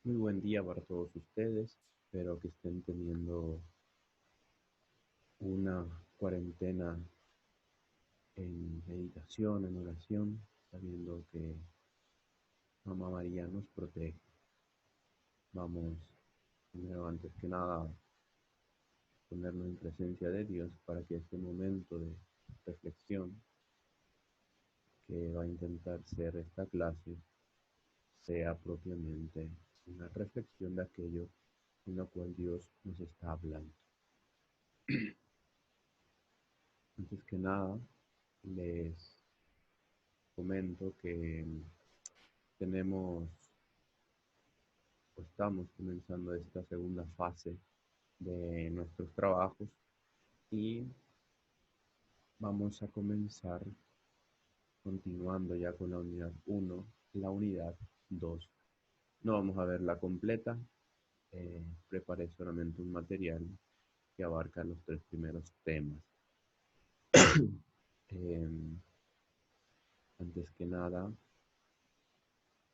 Muy buen día para todos ustedes. Espero que estén teniendo una cuarentena en meditación, en oración, sabiendo que Mamá María nos protege. Vamos, primero, antes que nada, ponernos en presencia de Dios para que este momento de reflexión que va a intentar ser esta clase sea propiamente una reflexión de aquello en lo cual Dios nos está hablando. Antes que nada, les comento que tenemos o estamos comenzando esta segunda fase de nuestros trabajos y vamos a comenzar continuando ya con la unidad uno, la unidad 2. No vamos a verla completa, preparé solamente un material que abarca los tres primeros temas. Eh, Antes que nada,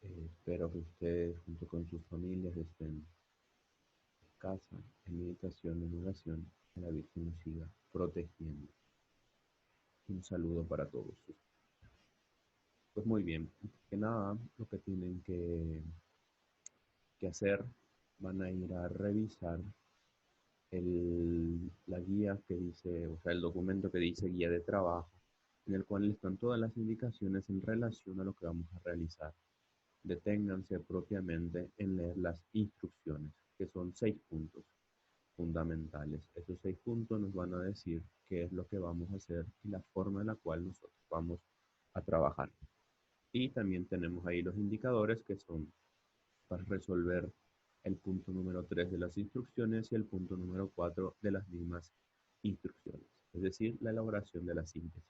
espero que ustedes junto con sus familias estén en casa, en meditación, en oración, que la Virgen nos siga protegiendo. Un saludo para todos. Pues muy bien, antes que nada, lo que tienen que hacer, van a ir a revisar la guía que dice, o sea, el documento que dice guía de trabajo, en el cual están todas las indicaciones en relación a lo que vamos a realizar. Deténganse propiamente en leer las instrucciones, que son 6 puntos fundamentales. Esos 6 puntos nos van a decir qué es lo que vamos a hacer y la forma en la cual nosotros vamos a trabajar. Y también tenemos ahí los indicadores que son para resolver el punto número 3 de las instrucciones y el punto número 4 de las mismas instrucciones, es decir, la elaboración de la síntesis.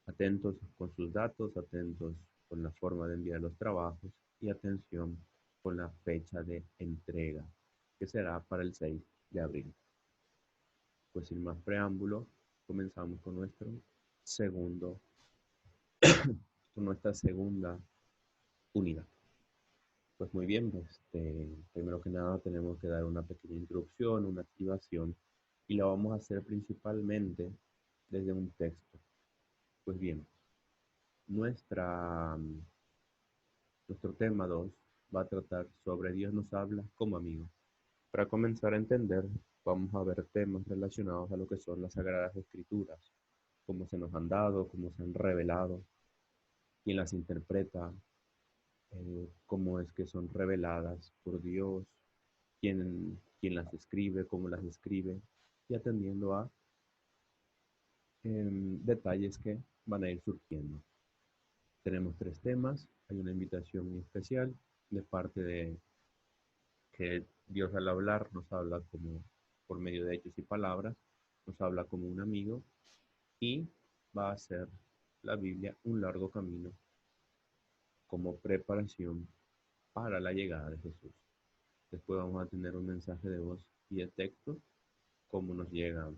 Atentos con sus datos, atentos con la forma de enviar los trabajos y atención con la fecha de entrega, que será para el 6 de abril. Pues sin más preámbulo, comenzamos con segundo, con nuestra segunda unidad. Pues muy bien, primero que nada tenemos que dar una pequeña introducción, una activación, y la vamos a hacer principalmente desde un texto. Pues bien, nuestra, nuestro tema 2 va a tratar sobre Dios nos habla como amigo. Para comenzar a entender, vamos a ver temas relacionados a lo que son las Sagradas Escrituras, cómo se nos han dado, cómo se han revelado, quién las interpreta, cómo es que son reveladas por Dios, quién las escribe, cómo las escribe, y atendiendo a detalles que van a ir surgiendo. Tenemos 3 temas, hay una invitación muy especial de parte de que Dios al hablar nos habla como por medio de hechos y palabras, nos habla como un amigo y va a ser la Biblia un largo camino como preparación para la llegada de Jesús. Después vamos a tener un mensaje de voz y de texto, cómo nos llega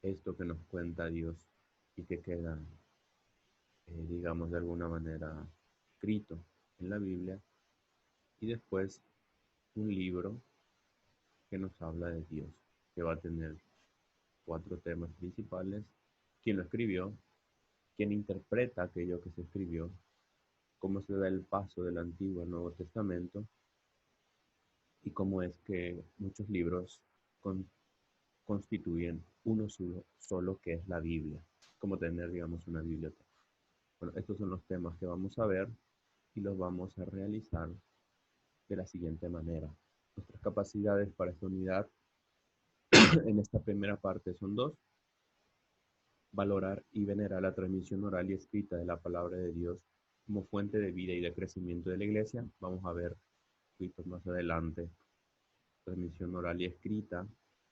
esto que nos cuenta Dios y que queda, digamos, de alguna manera escrito en la Biblia. Y después un libro que nos habla de Dios, que va a tener 4 temas principales: quién lo escribió, quién interpreta aquello que se escribió, cómo se da el paso del Antiguo al Nuevo Testamento y cómo es que muchos libros con, constituyen uno solo que es la Biblia, como tener, digamos, una biblioteca. Bueno, estos son los temas que vamos a ver y los vamos a realizar de la siguiente manera. Nuestras capacidades para esta unidad en esta primera parte son 2: valorar y venerar la transmisión oral y escrita de la palabra de Dios como fuente de vida y de crecimiento de la Iglesia. Vamos a ver más adelante, transmisión oral y escrita.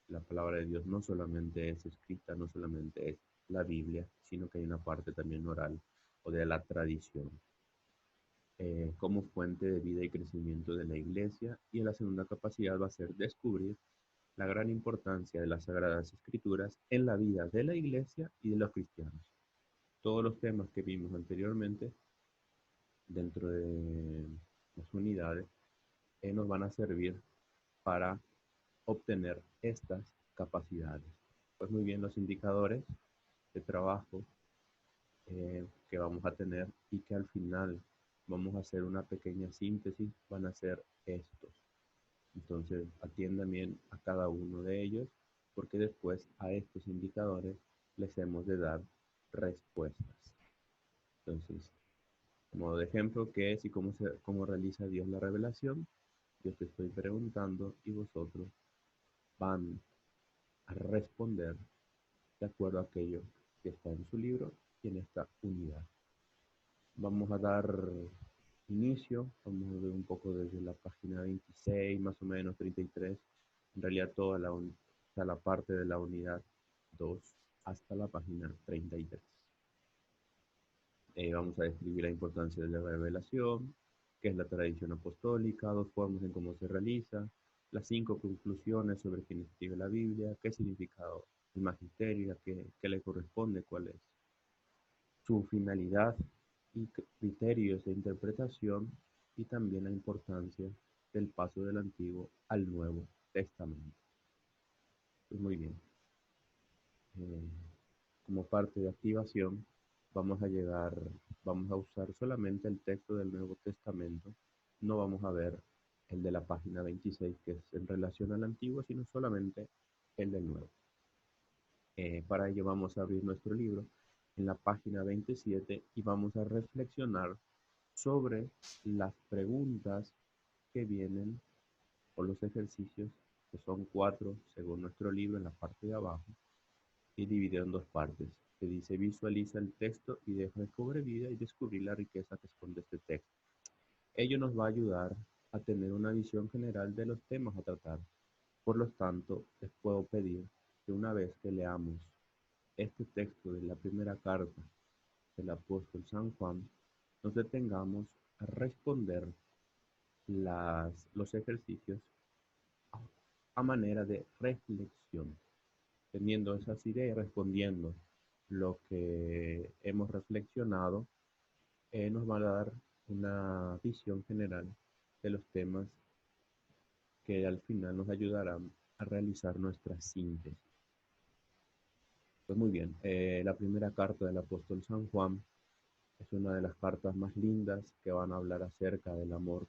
La palabra de Dios no solamente es escrita, no solamente es la Biblia, sino que hay una parte también oral o de la tradición, como fuente de vida y crecimiento de la Iglesia. Y la segunda capacidad va a ser descubrir la gran importancia de las Sagradas Escrituras en la vida de la Iglesia y de los cristianos. Todos los temas que vimos anteriormente dentro de las unidades nos van a servir para obtener estas capacidades. Pues muy bien, los indicadores de trabajo que vamos a tener y que al final vamos a hacer una pequeña síntesis, van a ser estos. Entonces, atiendan bien a cada uno de ellos, porque después a estos indicadores les hemos de dar respuestas. Entonces, como de ejemplo, ¿qué es y cómo realiza Dios la revelación? Yo te estoy preguntando y vosotros van a responder de acuerdo a aquello que está en su libro y en esta unidad. Vamos a dar inicio, vamos a ver un poco desde la página 26, más o menos 33, en realidad toda la parte de la unidad 2 hasta la página 33. Vamos a describir la importancia de la revelación, qué es la tradición apostólica, dos formas en cómo se realiza, las 5 conclusiones sobre quién escribe la Biblia, qué significado el magisterio, qué le corresponde, cuál es su finalidad y criterios de interpretación, y también la importancia del paso del Antiguo al Nuevo Testamento. Pues muy bien. Eh, Como parte de activación, vamos a usar solamente el texto del Nuevo Testamento. No vamos a ver el de la página 26, que es en relación al Antiguo, sino solamente el del Nuevo. Para ello vamos a abrir nuestro libro en la página 27 y vamos a reflexionar sobre las preguntas que vienen o los ejercicios, que son 4 según nuestro libro en la parte de abajo, y dividido en 2 partes. Se dice: visualiza el texto y deja de cobre vida y descubrir la riqueza que esconde este texto. Ello nos va a ayudar a tener una visión general de los temas a tratar. Por lo tanto, les puedo pedir que una vez que leamos este texto de la primera carta del apóstol San Juan, nos detengamos a responder los ejercicios a manera de reflexión, teniendo esas ideas y respondiendo lo que hemos reflexionado, nos va a dar una visión general de los temas que al final nos ayudarán a realizar nuestra síntesis. Pues muy bien, la primera carta del apóstol San Juan es una de las cartas más lindas que van a hablar acerca del amor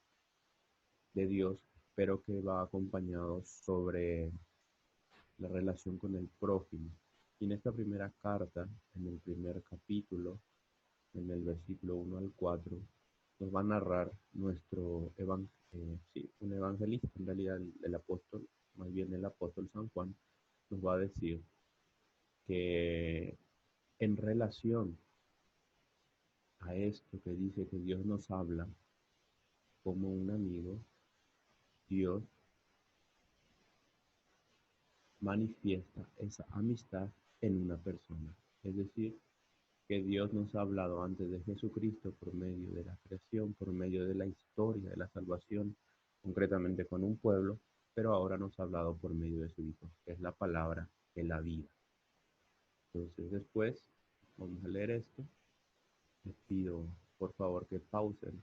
de Dios, pero que va acompañado sobre la relación con el prójimo. Y en esta primera carta, en el primer capítulo, en el versículo 1 al 4, nos va a narrar un evangelista, en realidad el apóstol, más bien el apóstol San Juan, nos va a decir que en relación a esto que dice que Dios nos habla como un amigo, Dios manifiesta esa amistad en una persona. Es decir, que Dios nos ha hablado antes de Jesucristo por medio de la creación, por medio de la historia de la salvación, concretamente con un pueblo, pero ahora nos ha hablado por medio de su Hijo, que es la palabra de la vida. Entonces después vamos a leer esto. Les pido por favor que pausen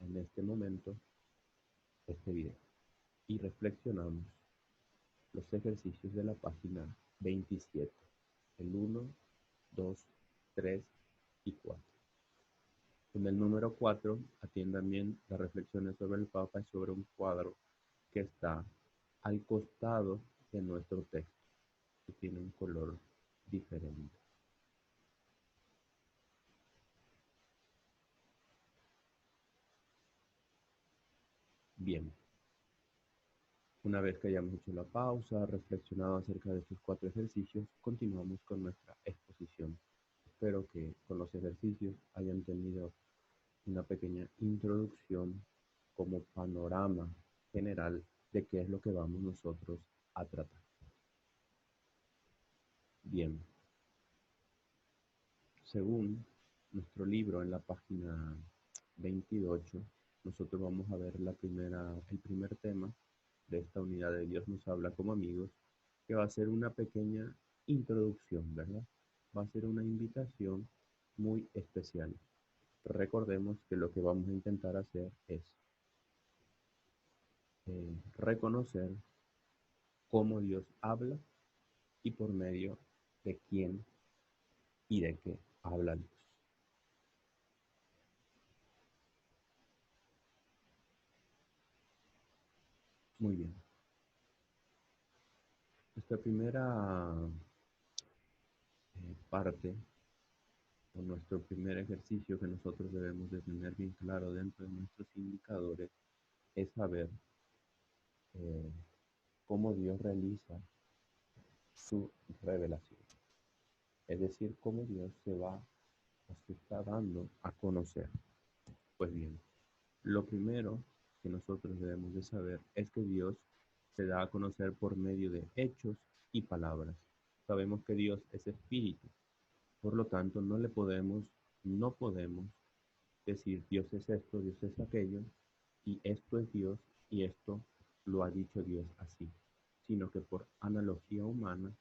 en este momento este video y reflexionamos los ejercicios de la página 27, el 1, 2, 3 y 4. En el número 4, atiendan bien las reflexiones sobre el Papa y sobre un cuadro que está al costado de nuestro texto, que tiene un color diferente. Bien, una vez que hayamos hecho la pausa, reflexionado acerca de estos 4 ejercicios, continuamos con nuestra exposición. Espero que con los ejercicios hayan tenido una pequeña introducción como panorama general de qué es lo que vamos nosotros a tratar. Bien, según nuestro libro en la página 28, nosotros vamos a ver el primer tema de esta unidad de Dios nos habla como amigos, que va a ser una pequeña introducción, ¿verdad? Va a ser una invitación muy especial. Recordemos que lo que vamos a intentar hacer es reconocer cómo Dios habla y por medio de quién y de qué habla Dios. Muy bien. Esta primera parte, o nuestro primer ejercicio que nosotros debemos de tener bien claro dentro de nuestros indicadores, es saber eh, cómo Dios realiza su revelación. Es decir, cómo Dios se va o se está dando a conocer. Pues bien, lo primero que nosotros debemos de saber es que Dios se da a conocer por medio de hechos y palabras. Sabemos que Dios es espíritu, por lo tanto no podemos decir Dios es esto, Dios es aquello, y esto es Dios y esto lo ha dicho Dios así, sino que por analogía humana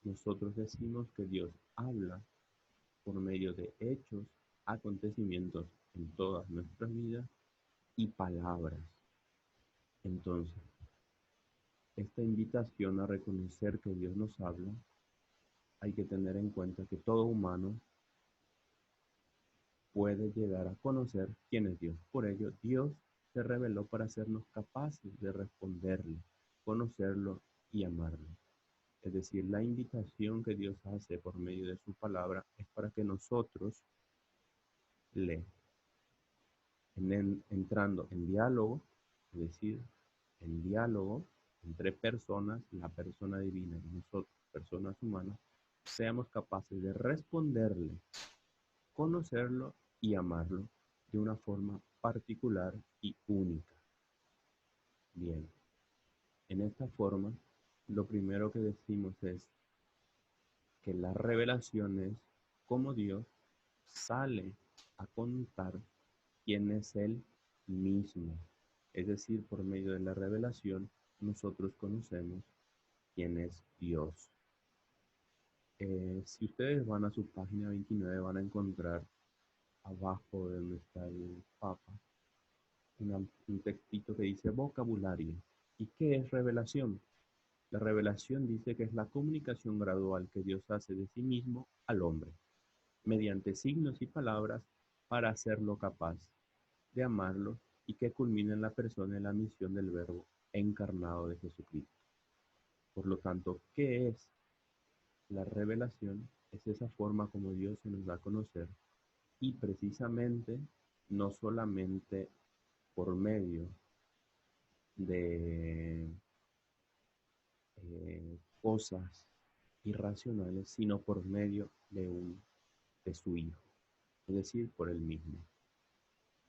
nosotros decimos que Dios habla por medio de hechos, acontecimientos en todas nuestras vidas y palabras. Entonces, esta invitación a reconocer que Dios nos habla, hay que tener en cuenta que todo humano puede llegar a conocer quién es Dios. Por ello, Dios se reveló para hacernos capaces de responderle, conocerlo y amarlo. Es decir, la invitación que Dios hace por medio de su palabra es para que nosotros le entrando en diálogo, es decir, en diálogo entre personas, la persona divina y nosotros, personas humanas, seamos capaces de responderle, conocerlo y amarlo de una forma particular y única. Bien, en esta forma, lo primero que decimos es que la revelación es cómo Dios sale a contar quién es Él mismo. Es decir, por medio de la revelación, nosotros conocemos quién es Dios. Si ustedes van a su página 29, van a encontrar abajo de donde está el Papa un textito que dice vocabulario. ¿Y qué es revelación? La revelación dice que es la comunicación gradual que Dios hace de sí mismo al hombre, mediante signos y palabras para hacerlo capaz de amarlo y que culmina en la persona y la misión del Verbo encarnado de Jesucristo. Por lo tanto, ¿qué es la revelación? Es esa forma como Dios se nos da a conocer y precisamente no solamente por medio de cosas irracionales, sino por medio de su Hijo, es decir, por Él mismo.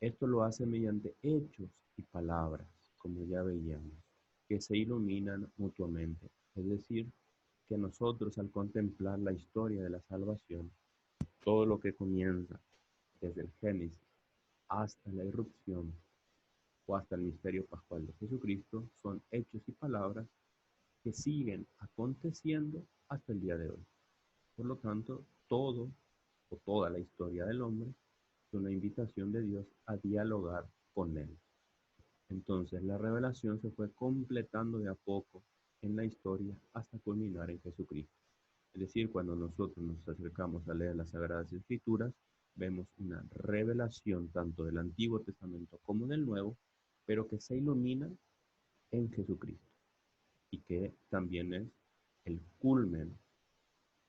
Esto lo hace mediante hechos y palabras, como ya veíamos, que se iluminan mutuamente. Es decir, que nosotros al contemplar la historia de la salvación, todo lo que comienza desde el Génesis hasta la irrupción o hasta el misterio pascual de Jesucristo, son hechos y palabras que siguen aconteciendo hasta el día de hoy. Por lo tanto, todo o toda la historia del hombre es una invitación de Dios a dialogar con Él. Entonces, la revelación se fue completando de a poco en la historia hasta culminar en Jesucristo. Es decir, cuando nosotros nos acercamos a leer las Sagradas Escrituras, vemos una revelación tanto del Antiguo Testamento como del Nuevo, pero que se ilumina en Jesucristo y que también es el culmen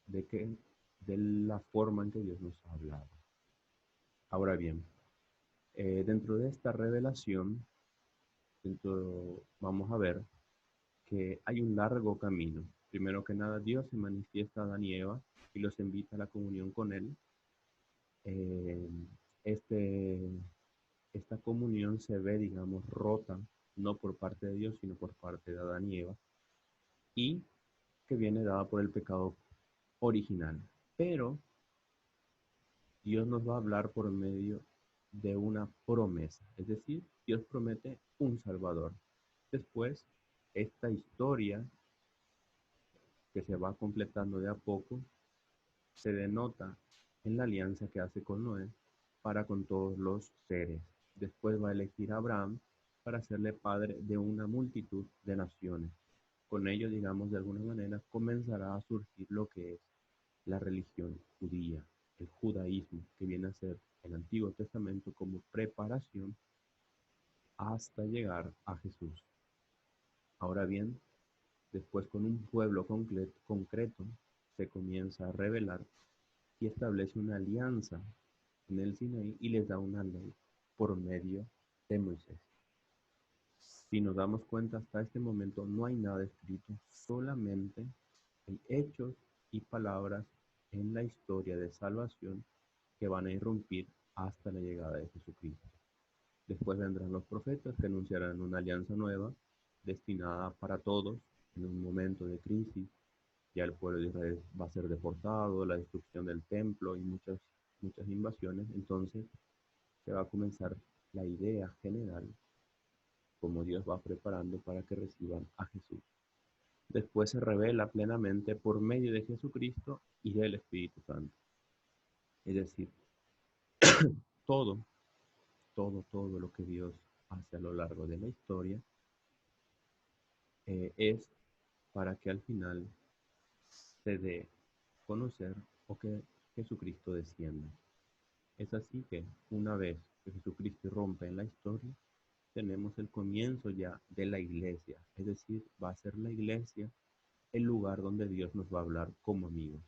de la forma en que Dios nos ha hablado. Ahora bien, dentro de esta revelación, vamos a ver que hay un largo camino. Primero que nada, Dios se manifiesta a Adán y Eva y los invita a la comunión con Él. Eh, este, esta comunión se ve, digamos, rota, no por parte de Dios, sino por parte de Adán y Eva, y que viene dada por el pecado original. Pero Dios nos va a hablar por medio de una promesa, es decir, Dios promete un Salvador. Después, esta historia que se va completando de a poco se denota en la alianza que hace con Noé para con todos los seres. Después va a elegir a Abraham para hacerle padre de una multitud de naciones. Con ello, digamos, de alguna manera comenzará a surgir lo que es la religión judía, el judaísmo, que viene a ser el Antiguo Testamento como preparación hasta llegar a Jesús. Ahora bien, después con un pueblo concreto se comienza a revelar y establece una alianza en el Sinaí y les da una ley por medio de Moisés. Si nos damos cuenta, hasta este momento no hay nada escrito, solamente hay hechos y palabras en la historia de salvación que van a irrumpir hasta la llegada de Jesucristo. Después vendrán los profetas que anunciarán una alianza nueva destinada para todos en un momento de crisis. Ya el pueblo de Israel va a ser deportado, la destrucción del templo y muchas invasiones. Entonces se va a comenzar la idea general como Dios va preparando para que reciban a Jesús. Después se revela plenamente por medio de Jesucristo y del Espíritu Santo. Es decir, todo, todo lo que Dios hace a lo largo de la historia es para que al final se dé a conocer o que Jesucristo descienda. Es así que una vez que Jesucristo rompe en la historia, tenemos el comienzo ya de la iglesia. Es decir, va a ser la iglesia el lugar donde Dios nos va a hablar como amigos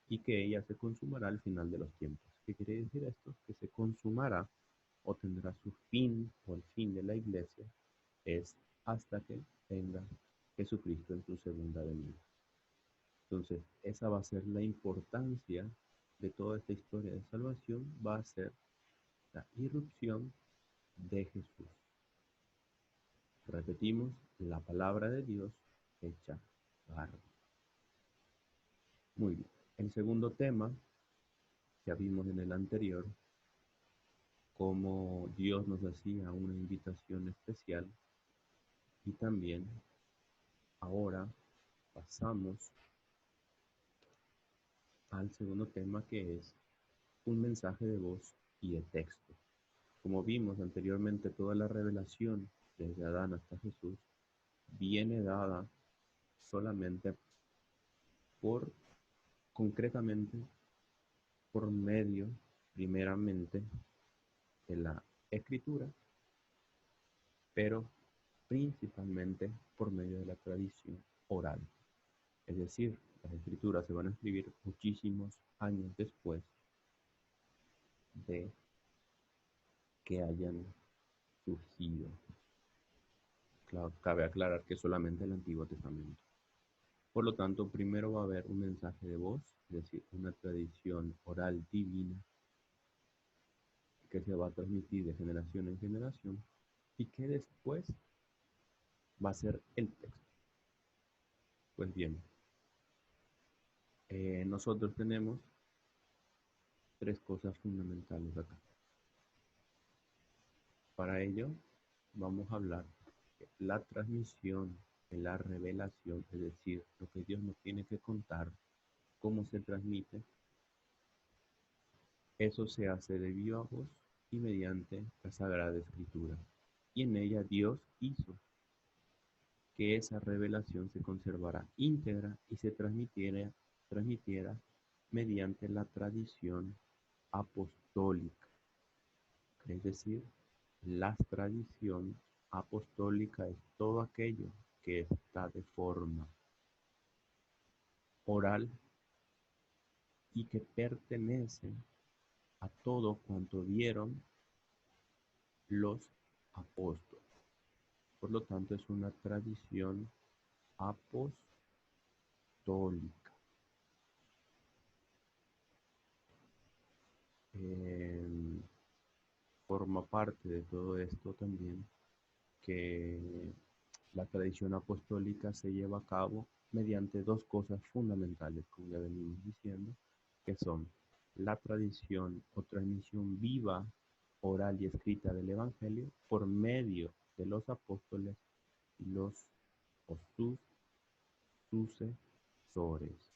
y que ella se consumará al final de los tiempos. ¿Qué quiere decir esto? Que se consumará o tendrá su fin o el fin de la iglesia es hasta que venga Jesucristo en su segunda venida. Entonces, esa va a ser la importancia de toda esta historia de salvación, va a ser la irrupción de Jesús. Repetimos, la palabra de Dios hecha carne. Muy bien. El segundo tema, ya vimos en el anterior, cómo Dios nos hacía una invitación especial y también ahora pasamos al segundo tema que es un mensaje de voz y de texto. Como vimos anteriormente, toda la revelación desde Adán hasta Jesús viene dada solamente por, concretamente, por medio, primeramente, de la escritura, pero principalmente por medio de la tradición oral. Es decir, las escrituras se van a escribir muchísimos años después de que hayan surgido. Claro, cabe aclarar que solamente el Antiguo Testamento. Por lo tanto, primero va a haber un mensaje de voz, es decir, una tradición oral divina que se va a transmitir de generación en generación y que después va a ser el texto. Pues bien, nosotros tenemos tres cosas fundamentales acá. Para ello, vamos a hablar de la transmisión, de la revelación, es decir, lo que Dios nos tiene que contar, cómo se transmite. Eso se hace de viva voz y mediante la Sagrada Escritura. Y en ella Dios hizo que esa revelación se conservara íntegra y se transmitiera mediante la tradición apostólica. Es decir, la tradición apostólica es todo aquello que está de forma oral y que pertenece a todo cuanto vieron los apóstoles. Por lo tanto, es una tradición apostólica. Forma parte de todo esto también que la tradición apostólica se lleva a cabo mediante dos cosas fundamentales, como ya venimos diciendo, que son la tradición o transmisión viva, oral y escrita del Evangelio por medio de los apóstoles y los o sus sucesores.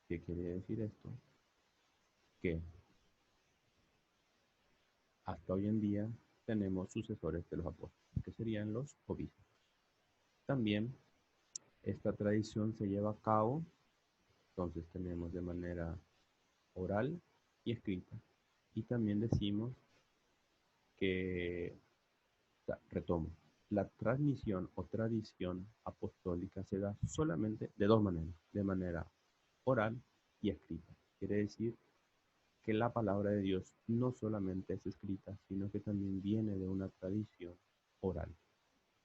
¿Qué quiere decir esto? Que hasta hoy en día tenemos sucesores de los apóstoles, que serían los obispos. También esta tradición se lleva a cabo, entonces tenemos de manera oral y escrita. Y también decimos que, retomo, la transmisión o tradición apostólica se da solamente de dos maneras, de manera oral y escrita. Quiere decir que la palabra de Dios no solamente es escrita, sino que también viene de una tradición oral.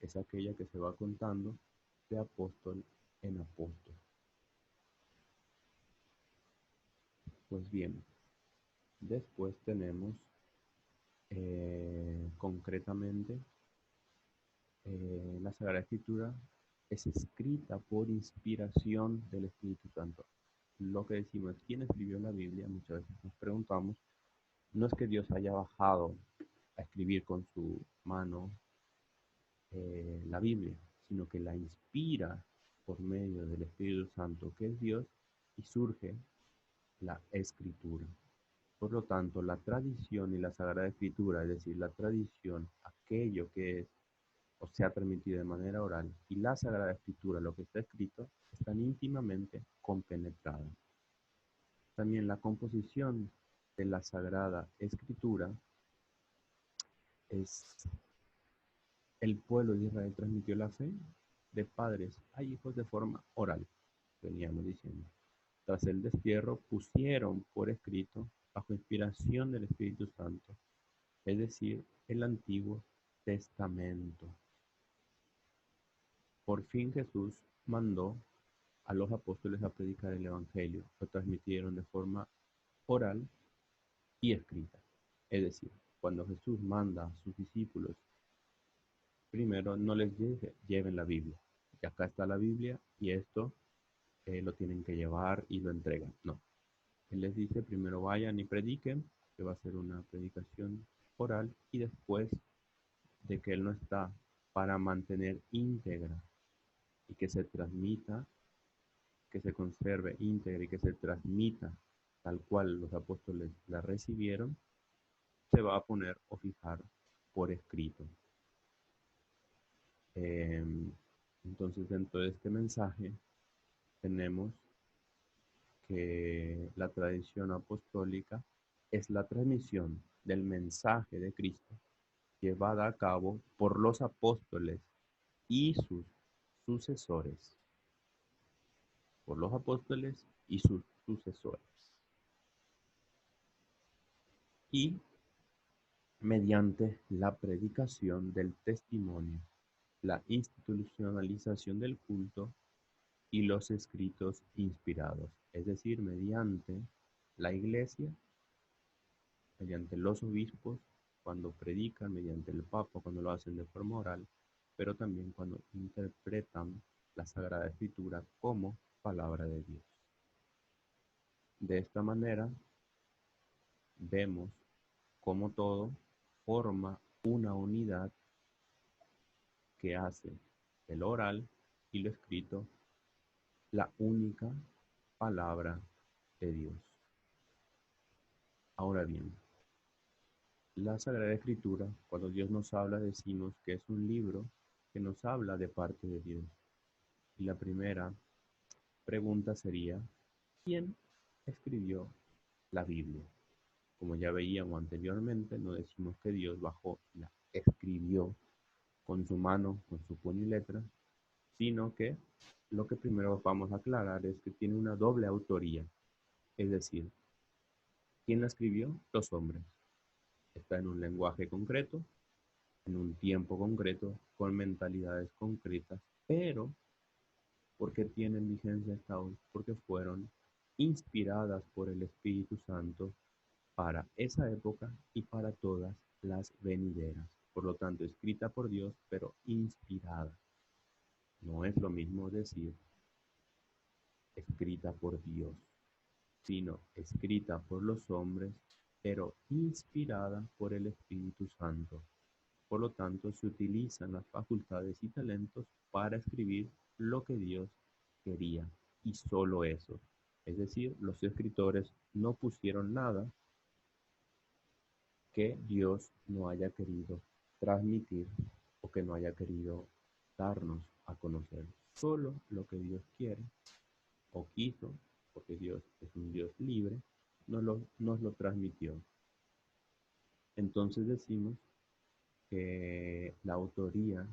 Es aquella que se va contando de apóstol en apóstol. Pues bien, después tenemos concretamente la Sagrada Escritura es escrita por inspiración del Espíritu Santo. Lo que decimos, ¿quién escribió la Biblia? Muchas veces nos preguntamos, no es que Dios haya bajado a escribir con su mano la Biblia, sino que la inspira por medio del Espíritu Santo, que es Dios, y surge la Escritura. Por lo tanto, la tradición y la Sagrada Escritura, es decir, la tradición, aquello que es o se ha transmitido de manera oral, y la Sagrada Escritura, lo que está escrito, están íntimamente compenetradas. También la composición de la Sagrada Escritura es el pueblo de Israel transmitió la fe de padres a hijos de forma oral, veníamos diciendo. Tras el destierro pusieron por escrito, bajo inspiración del Espíritu Santo, es decir, el Antiguo Testamento. Por fin Jesús mandó a los apóstoles a predicar el Evangelio. Lo transmitieron de forma oral y escrita. Es decir, cuando Jesús manda a sus discípulos, primero no les dice, lleven la Biblia. Y acá está la Biblia y esto lo tienen que llevar y lo entregan. No. Él les dice, primero vayan y prediquen, que va a ser una predicación oral, y después de que Él no está para mantener íntegra y que se transmita, que se conserve íntegra y que se transmita tal cual los apóstoles la recibieron, se va a poner o fijar por escrito. Entonces, dentro de este mensaje tenemos que la tradición apostólica es la transmisión del mensaje de Cristo llevada a cabo por los apóstoles y sus sucesores. Por los apóstoles y sus sucesores. Y mediante la predicación del testimonio, la institucionalización del culto y los escritos inspirados, es decir, mediante la iglesia, mediante los obispos, cuando predican, mediante el papa, cuando lo hacen de forma oral, pero también cuando interpretan la Sagrada Escritura como palabra de Dios. De esta manera, vemos cómo todo forma una unidad que hace el oral y lo escrito la única palabra de Dios. Ahora bien, la Sagrada Escritura, cuando Dios nos habla, decimos que es un libro que nos habla de parte de Dios. Y la primera pregunta sería, ¿quién escribió la Biblia? Como ya veíamos anteriormente, no decimos que Dios bajó y la escribió con su mano, con su puño y letra, sino que lo que primero vamos a aclarar es que tiene una doble autoría, es decir, ¿quién la escribió? Los hombres. Está en un lenguaje concreto, en un tiempo concreto, con mentalidades concretas, pero ¿por qué tienen vigencia hasta hoy? Porque fueron inspiradas por el Espíritu Santo para esa época y para todas las venideras. Por lo tanto, escrita por Dios, pero inspirada. No es lo mismo decir escrita por Dios, sino escrita por los hombres, pero inspirada por el Espíritu Santo. Por lo tanto, se utilizan las facultades y talentos para escribir lo que Dios quería, y solo eso. Es decir, los escritores no pusieron nada que Dios no haya querido transmitir o que no haya querido darnos a conocer. Solo lo que Dios quiere o quiso, porque Dios es un Dios libre, nos lo transmitió. Entonces decimos que la autoría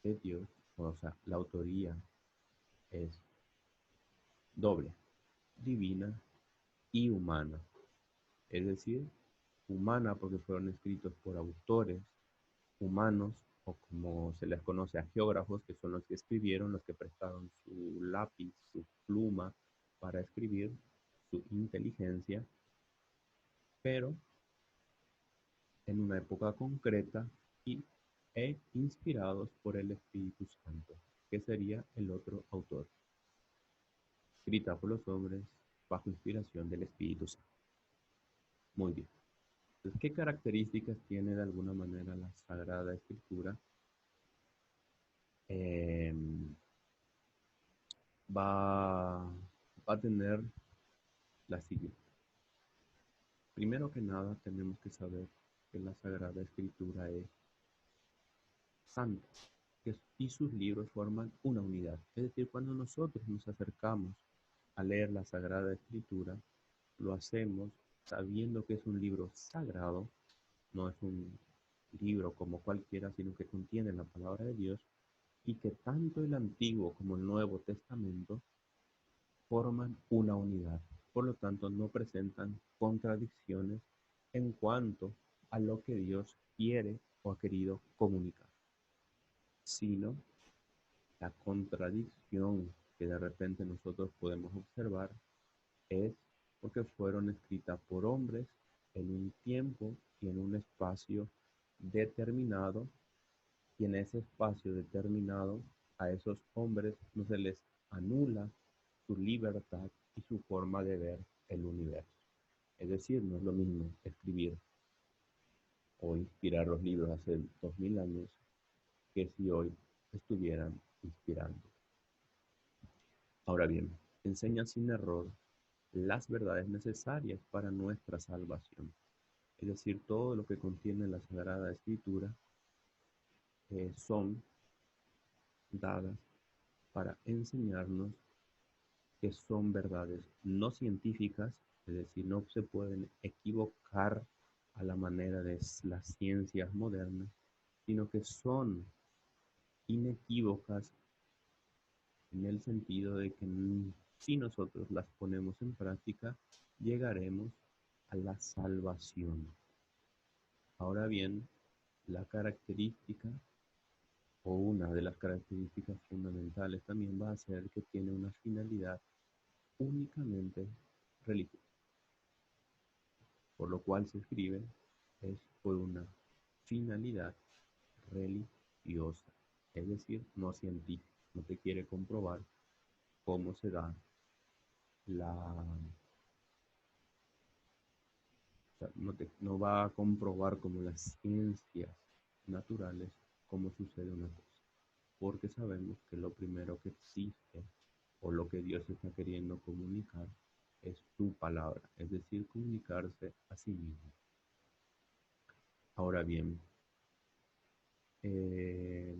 de Dios, o sea, la autoría es doble, divina y humana. Es decir, humana porque fueron escritos por autores humanos, o como se les conoce a geógrafos, que son los que escribieron, los que prestaron su lápiz, su pluma para escribir, su inteligencia, pero en una época concreta e inspirados por el Espíritu Santo, que sería el otro autor, escrita por los hombres bajo inspiración del Espíritu Santo. Muy bien. Entonces, ¿qué características tiene de alguna manera la Sagrada Escritura? Eh, va, va a tener la siguiente. Primero que nada, tenemos que saber que la Sagrada Escritura es santa, y sus libros forman una unidad. Es decir, cuando nosotros nos acercamos a leer la Sagrada Escritura, lo hacemos sabiendo que es un libro sagrado, no es un libro como cualquiera, sino que contiene la palabra de Dios, y que tanto el Antiguo como el Nuevo Testamento forman una unidad. Por lo tanto, no presentan contradicciones en cuanto a lo que Dios quiere o ha querido comunicar, sino la contradicción que de repente nosotros podemos observar es porque fueron escritas por hombres en un tiempo y en un espacio determinado, y en ese espacio determinado a esos hombres no se les anula su libertad y su forma de ver el universo. Es decir, no es lo mismo escribir o inspirar los libros hace 2000 años que si hoy estuvieran inspirando. Ahora bien, enseña sin error las verdades necesarias para nuestra salvación. Es decir, todo lo que contiene la Sagrada Escritura son dadas para enseñarnos que son verdades no científicas, es decir, no se pueden equivocar a la manera de las ciencias modernas, sino que son inequívocas en el sentido de que si nosotros las ponemos en práctica, llegaremos a la salvación. Ahora bien, la característica o una de las características fundamentales también va a ser que tiene una finalidad únicamente religiosa, por lo cual se escribe es por una finalidad religiosa, es decir, no científica, no te quiere comprobar cómo se da la, o sea, no va a comprobar como las ciencias naturales cómo sucede una cosa, porque sabemos que lo primero que existe o lo que Dios está queriendo comunicar es su palabra, es decir, comunicarse a sí mismo. Ahora bien, eh,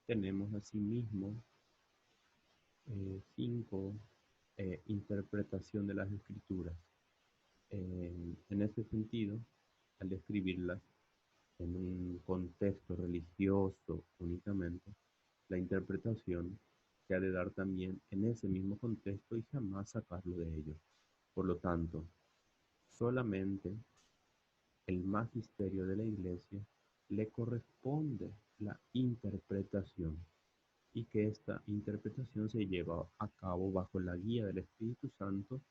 tenemos asimismo cinco interpretación de las escrituras. En ese sentido, al escribirlas en un contexto religioso únicamente, la interpretación se ha de dar también en ese mismo contexto y jamás sacarlo de ello. Por lo tanto, solamente el magisterio de la Iglesia le corresponde la interpretación, y que esta interpretación se lleva a cabo bajo la guía del Espíritu Santo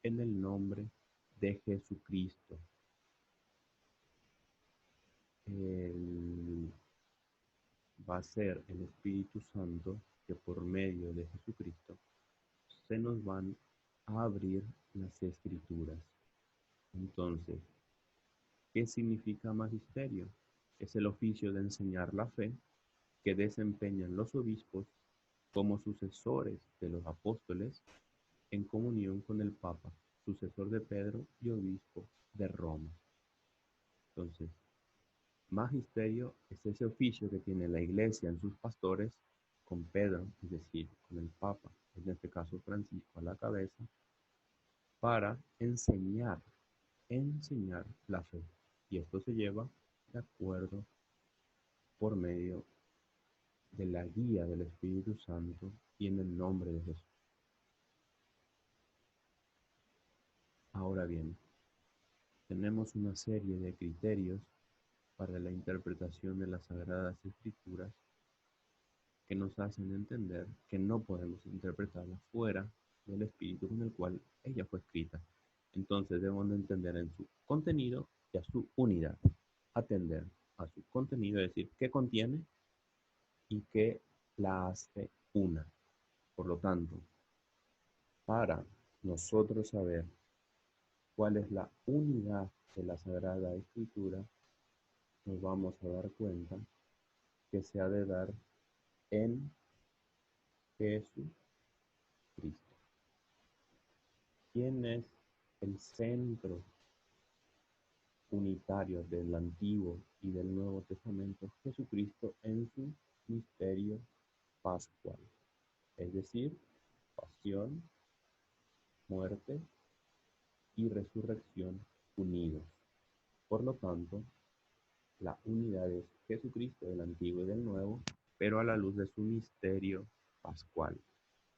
en el nombre de Jesucristo. Va a ser el Espíritu Santo que por medio de Jesucristo se nos van a abrir las escrituras. Entonces, ¿qué significa magisterio? Es el oficio de enseñar la fe que desempeñan los obispos como sucesores de los apóstoles en comunión con el Papa, sucesor de Pedro y obispo de Roma. Entonces, Magisterio es ese oficio que tiene la Iglesia en sus pastores con Pedro, es decir, con el Papa, en este caso Francisco, a la cabeza, para enseñar la fe. Y esto se lleva de acuerdo por medio de la guía del Espíritu Santo y en el nombre de Jesús. Ahora bien, tenemos una serie de criterios para la interpretación de las Sagradas Escrituras que nos hacen entender que no podemos interpretarla fuera del espíritu con el cual ella fue escrita. Entonces debemos de entender en su contenido y a su unidad. Atender a su contenido, es decir, qué contiene y qué la hace una. Por lo tanto, para nosotros saber cuál es la unidad de la Sagrada Escritura, nos vamos a dar cuenta que se ha de dar en Jesucristo. ¿Quién es el centro unitario del Antiguo y del Nuevo Testamento? Jesucristo en su misterio pascual, es decir, pasión, muerte y resurrección unidos. Por lo tanto, la unidad es Jesucristo del Antiguo y del Nuevo, pero a la luz de su misterio pascual,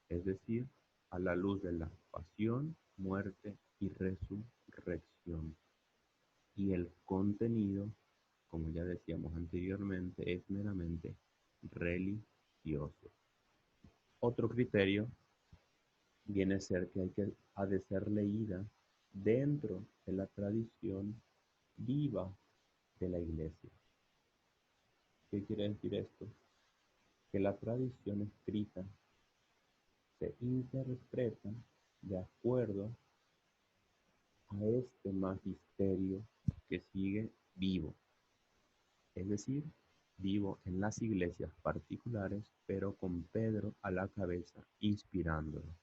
es decir, a la luz de la pasión, muerte y resurrección. Y el contenido, como ya decíamos anteriormente, es meramente religioso. Otro criterio viene a ser que ha de ser leída dentro de la tradición viva de la Iglesia. ¿Qué quiere decir esto? Que la tradición escrita se interpreta de acuerdo a este magisterio que sigue vivo, es decir, vivo en las iglesias particulares, pero con Pedro a la cabeza inspirándolo.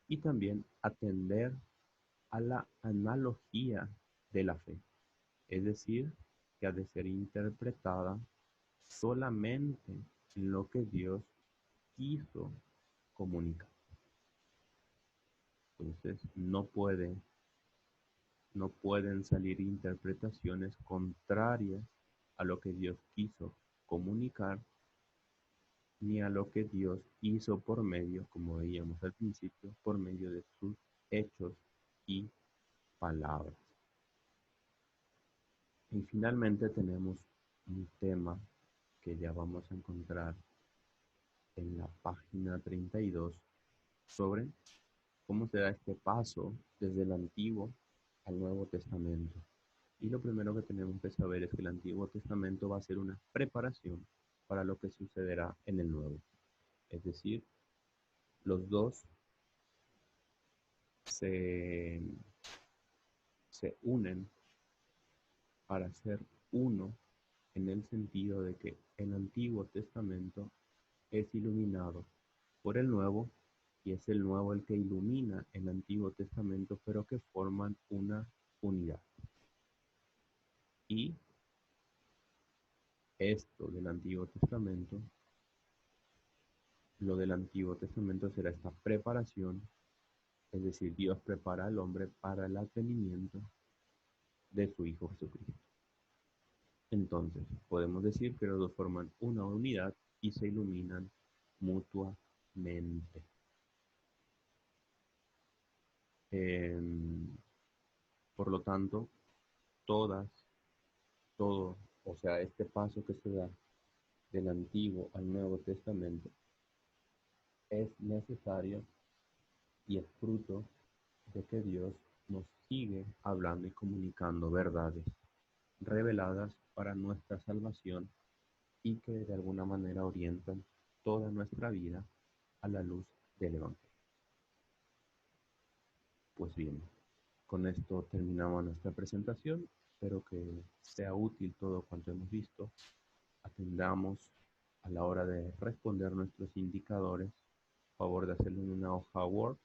Y también atender a la analogía de la fe, es decir, que ha de ser interpretada solamente en lo que Dios quiso comunicar. Entonces, no pueden salir interpretaciones contrarias a lo que Dios quiso comunicar, ni a lo que Dios hizo por medio, como veíamos al principio, por medio de sus hechos y palabras. Y finalmente tenemos un tema que ya vamos a encontrar en la página 32 sobre cómo se da este paso desde el Antiguo al Nuevo Testamento. Y lo primero que tenemos que saber es que el Antiguo Testamento va a ser una preparación para lo que sucederá en el Nuevo. Es decir, los dos se, se unen para ser uno en el sentido de que el Antiguo Testamento es iluminado por el Nuevo y es el Nuevo el que ilumina el Antiguo Testamento, pero que forman una unidad. Y esto del Antiguo Testamento, lo del Antiguo Testamento será esta preparación, es decir, Dios prepara al hombre para el advenimiento de su Hijo Jesucristo. Entonces, podemos decir que los dos forman una unidad y se iluminan mutuamente. Por lo tanto, todas, todo, o sea, este paso que se da del Antiguo al Nuevo Testamento es necesario y es fruto de que Dios nos sigue hablando y comunicando verdades reveladas para nuestra salvación y que de alguna manera orientan toda nuestra vida a la luz del Evangelio. Pues bien, con esto terminamos nuestra presentación. Espero que sea útil todo cuanto hemos visto. Atendamos a la hora de responder nuestros indicadores. Por favor de hacerlo en una hoja Word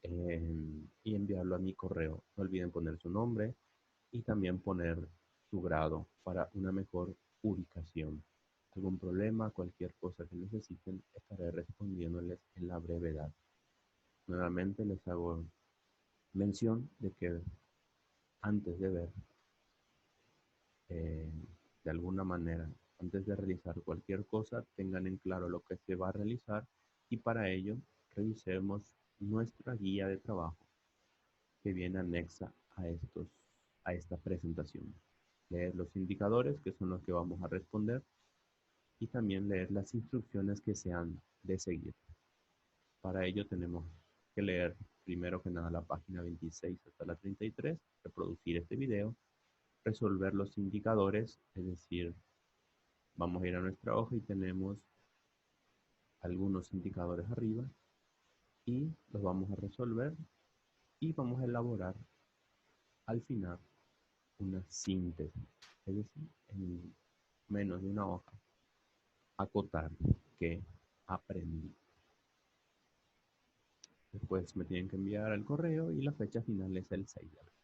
y enviarlo a mi correo. No olviden poner su nombre y también poner su grado para una mejor ubicación. Algún problema, cualquier cosa que necesiten, estaré respondiéndoles en la brevedad. Nuevamente les hago mención de que antes de ver, eh, de alguna manera, antes de realizar cualquier cosa, tengan en claro lo que se va a realizar y para ello revisemos nuestra guía de trabajo que viene anexa a esta presentación. Leer los indicadores, que son los que vamos a responder, y también leer las instrucciones que se han de seguir. Para ello tenemos que leer primero que nada la página 26 hasta la 33, reproducir este video, resolver los indicadores, es decir, vamos a ir a nuestra hoja y tenemos algunos indicadores arriba y los vamos a resolver y vamos a elaborar al final una síntesis, es decir, en menos de una hoja, acotar que aprendí. Después me tienen que enviar al correo y la fecha final es el 6 de abril.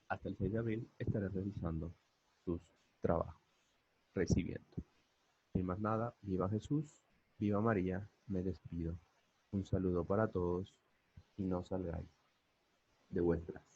Hasta el 6 de abril estaré revisando sus trabajos, recibiendo. Sin más nada, viva Jesús, viva María, me despido. Un saludo para todos y no salgáis de vuestras